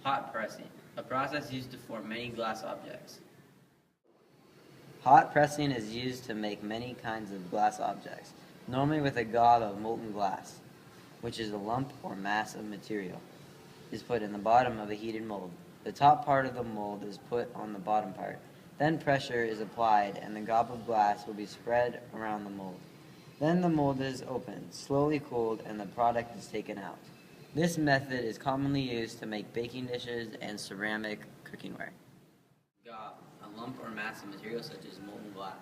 Hot pressing, a process used to form many glass objects. Hot pressing is used to make many kinds of glass objects, normally with a god of molten glass, which is a lump or mass of material, is put in the bottom of a heated mold. The top part of the mold is put on the bottom part. Then pressure is applied and the gob of glass will be spread around the mold. Then the mold is opened, slowly cooled, and the product is taken out. This method is commonly used to make baking dishes and ceramic cookingware. Gob, a lump or mass of material such as molten glass.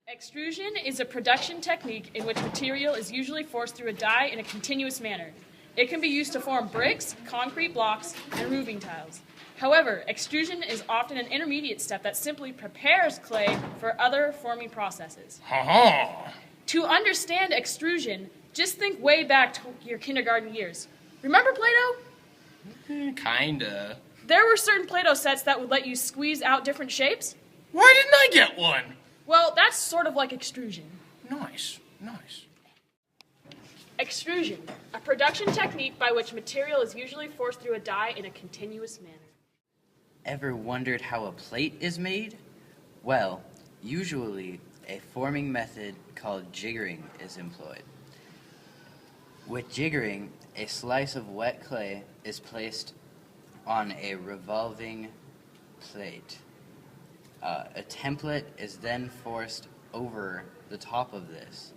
Extrusion is a production technique in which material is usually forced through a die in a continuous manner. It can be used to form bricks, concrete blocks, and roofing tiles. However, extrusion is often an intermediate step that simply prepares clay for other forming processes. To understand extrusion, just think way back to your kindergarten years. Remember Play-Doh? Kinda. There were certain Play-Doh sets that would let you squeeze out different shapes. Why didn't I get one? Well, that's sort of like extrusion. Nice. Extrusion, a production technique by which material is usually forced through a die in a continuous manner. Ever wondered how a plate is made? Well, usually a forming method called jiggering is employed. With jiggering, a slice of wet clay is placed on a revolving plate. A template is then forced over the top of this,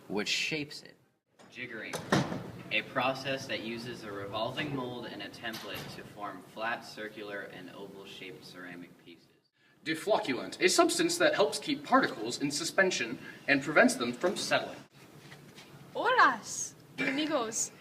which shapes it. Jiggering, a process that uses a revolving mold and a template to form flat, circular, and oval-shaped ceramic pieces. Deflocculant, a substance that helps keep particles in suspension and prevents them from settling. Horas, amigos.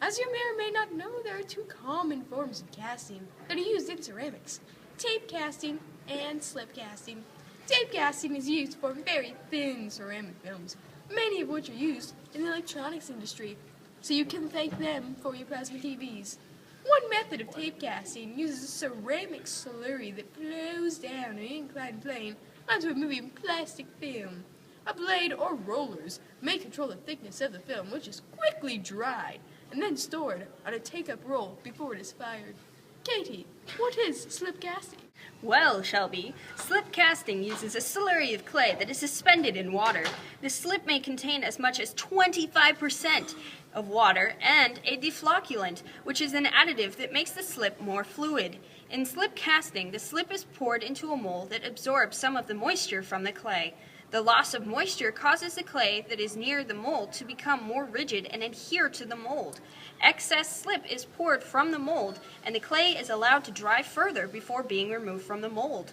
As you may or may not know, there are two common forms of casting that are used in ceramics: tape casting and slip casting. Tape casting is used to form very thin ceramic films, many of which are used in the electronics industry, so you can thank them for your plasma TVs. One method of tape casting uses a ceramic slurry that flows down an inclined plane onto a moving plastic film. A blade or rollers may control the thickness of the film, which is quickly dried and then stored on a take-up roll before it is fired. Katie, what is slip casting? Well, Shelby, slip casting uses a slurry of clay that is suspended in water. The slip may contain as much as 25% of water and a deflocculant, which is an additive that makes the slip more fluid. In slip casting, the slip is poured into a mold that absorbs some of the moisture from the clay. The loss of moisture causes the clay that is near the mold to become more rigid and adhere to the mold. Excess slip is poured from the mold, and the clay is allowed to dry further before being removed from the mold.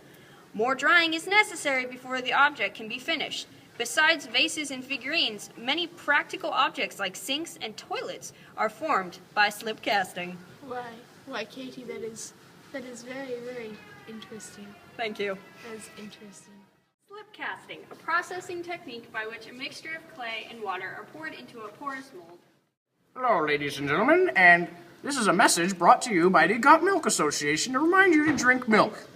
More drying is necessary before the object can be finished. Besides vases and figurines, many practical objects like sinks and toilets are formed by slip casting. Why, Katie, that is very, very interesting. Thank you. That is interesting. Slip casting, a processing technique by which a mixture of clay and water are poured into a porous mold. Hello, ladies and gentlemen, and this is a message brought to you by the Got Milk Association to remind you to drink milk.